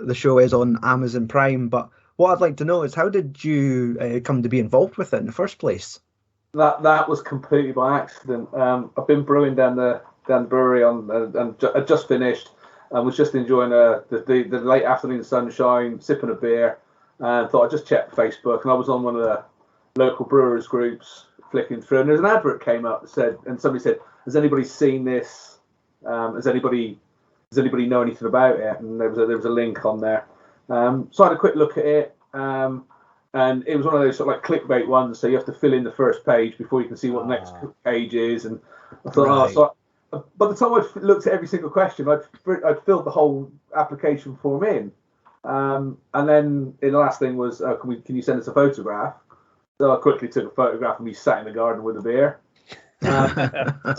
the show is on Amazon Prime. But what I'd like to know is, how did you come to be involved with it in the first place? That was completely by accident. I've been brewing down the brewery and I'd just finished and was just enjoying the late afternoon sunshine, sipping a beer, and thought I'd just check Facebook. And I was on one of the local brewers groups, flicking through, and there's an advert came up that said, and somebody said, "Has anybody seen this? Does anybody know anything about it?" And there was a link on there. So I had a quick look at it. And it was one of those sort of like clickbait ones, so you have to fill in the first page before you can see what the next page is. And I thought, so by the time I looked at every single question, I'd filled the whole application form in. And then the last thing was, can you send us a photograph? So I quickly took a photograph of me sat in the garden with a beer.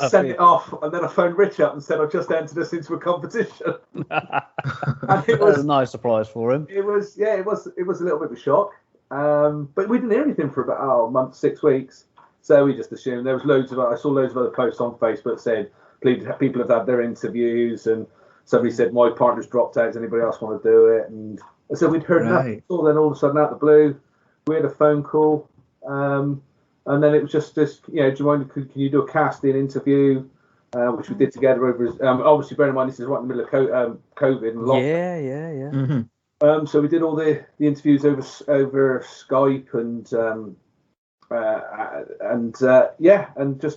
Sent it off, and then I phoned Rich up and said I've just entered us into a competition. And it was a nice surprise for him. It was a little bit of a shock. But we didn't hear anything for about a month, 6 weeks. So we just assumed. There was I saw loads of other posts on Facebook saying people have had their interviews, and somebody said my partner's dropped out. Does anybody else want to do it? And I said we'd heard nothing. So then all of a sudden, out of the blue, we had a phone call, and then it was just this. Do you mind? Can you do a casting interview? Which we did together over. Obviously, bear in mind this is right in the middle of COVID and lockdown. Yeah. Mm-hmm. So we did all the interviews over Skype and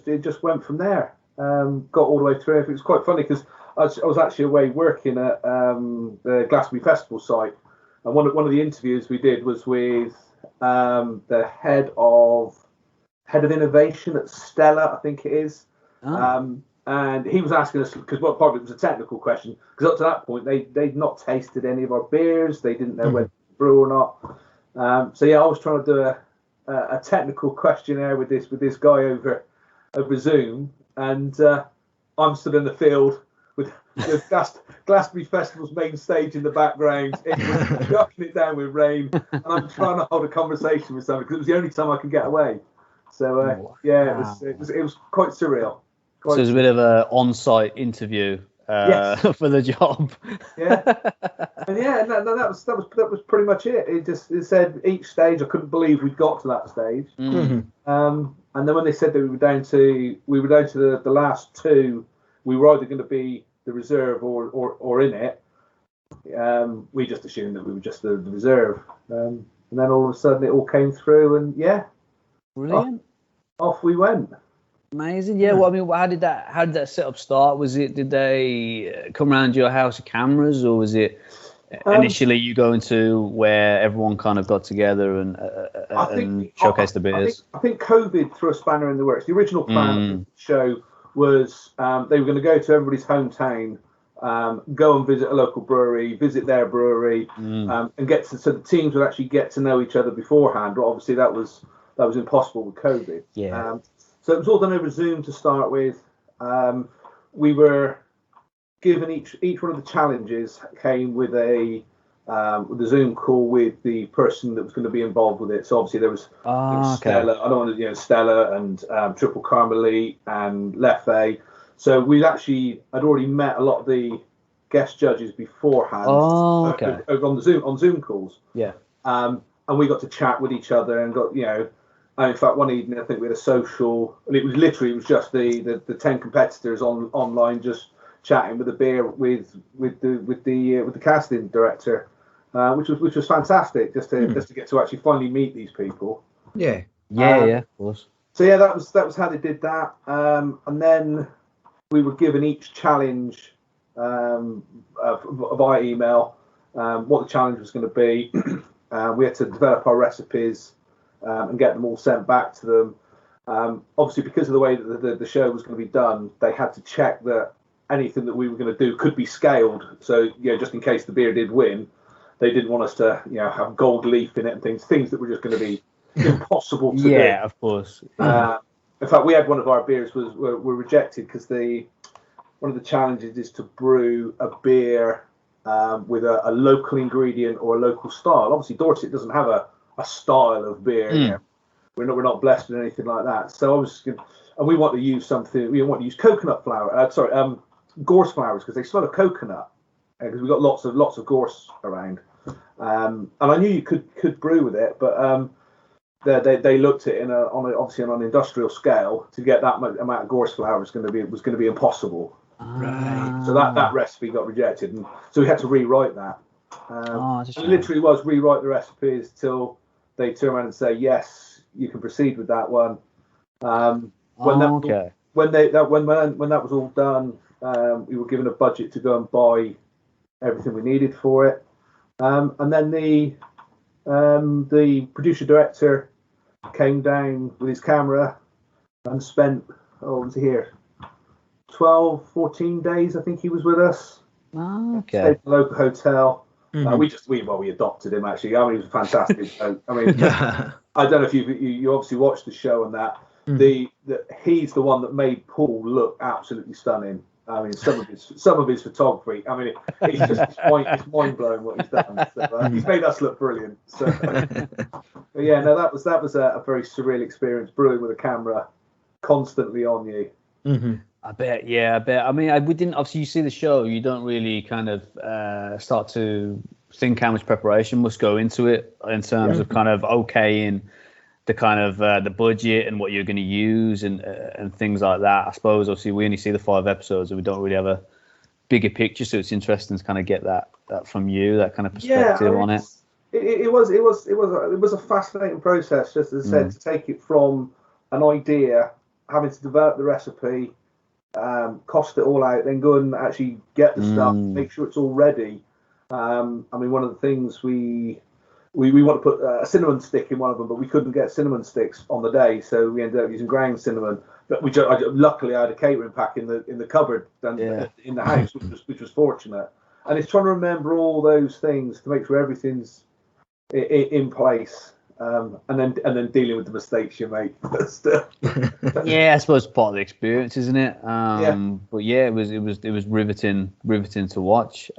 it just went from there. Got all the way through. It was quite funny because I was actually away working at the Glastonbury Festival site, and one of the interviews we did was with the head of innovation at Stella, I think it is. And he was asking us, because part of it was a technical question, because up to that point they'd not tasted any of our beers, they didn't know whether to brew or not. So I was trying to do a technical questionnaire with this guy over Zoom, and I'm stood in the field with Glastonbury Festival's main stage in the background. It was chucking it down with rain, and I'm trying to hold a conversation with somebody because it was the only time I could get away. So it was quite surreal. So it was a bit of an on-site interview for the job. Yeah, and that was pretty much it. It said each stage. I couldn't believe we'd got to that stage. Mm-hmm. And then when they said that we were down to the last two, we were either going to be the reserve or in it. We just assumed that we were just the reserve. And then all of a sudden it all came through, and brilliant. Off we went. Amazing. Yeah. Well, I mean, how did that setup start? Did they come around your house with cameras, or was it initially you going to where everyone kind of got together and showcased the beers? I think COVID threw a spanner in the works. The original plan of the show was they were going to go to everybody's hometown, go and visit a local brewery, visit their brewery, and so the teams would actually get to know each other beforehand. But obviously that was impossible with COVID. Yeah. So it was all done over Zoom to start with. We were given each one of the challenges came with a Zoom call with the person that was going to be involved with it. So obviously there was Stella. I don't want to, Stella and Triple Carmelite and Leffe. So I'd already met a lot of the guest judges beforehand. Over on Zoom calls. Yeah. And we got to chat with each other and got in fact, one evening I think we had a social, and it was just the 10 competitors online just chatting with a beer with the casting director, which was fantastic just to get to actually finally meet these people. Yeah, of course. So that was how they did that, and then we were given each challenge via email, what the challenge was going to be. We had to develop our recipes. And get them all sent back to them. Obviously, because of the way that the show was going to be done, they had to check that anything that we were going to do could be scaled. So, just in case the beer did win, they didn't want us to, have gold leaf in it and things that were just going to be impossible to do. Yeah, of course. In fact, we had one of our beers were rejected because one of the challenges is to brew a beer with a local ingredient or a local style. Obviously, Dorset doesn't have a style of beer. We're not blessed with anything like that. So we want to use something. We want to use coconut flour. Gorse flowers because they smell of coconut. because we got lots of gorse around, and I knew you could brew with it, but they looked at it obviously on an industrial scale. To get that amount of gorse flour was going to be impossible. Right. So that recipe got rejected, and so we had to rewrite that. It literally was rewrite the recipes till they turn around and say yes, you can proceed with that one. When that was all done, we were given a budget to go and buy everything we needed for it, and then the producer director came down with his camera and spent 14 days, I think he was with us. Stayed in a local hotel. We adopted him, actually. I mean, he was fantastic. I mean, I don't know if you obviously watched the show and that. He's the one that made Paul look absolutely stunning. I mean, some of his photography. I mean, it's mind blowing what he's done. So, he's made us look brilliant. So, but yeah, no, that was a very surreal experience, brewing with a camera constantly on you. Mm-hmm. I bet. I mean, we didn't. Obviously, you see the show, you don't really kind of start to think how much preparation must go into it in terms of kind of okaying the kind of the budget and what you're going to use and things like that. I suppose obviously we only see the 5 episodes and we don't really have a bigger picture, so it's interesting to kind of get that from you, that kind of perspective on it. It was a fascinating process, just as I said, to take it from an idea, having to develop the recipe, cost it all out, then go and actually get the stuff, make sure it's all ready. I mean, one of the things we want to put a cinnamon stick in one of them, but we couldn't get cinnamon sticks on the day, so we ended up using ground cinnamon. But luckily I had a catering pack in the cupboard and in the house, which was fortunate. And it's trying to remember all those things to make sure everything's in place, and then dealing with the mistakes you make. Yeah, I suppose part of the experience, isn't it? But yeah, it was riveting to watch.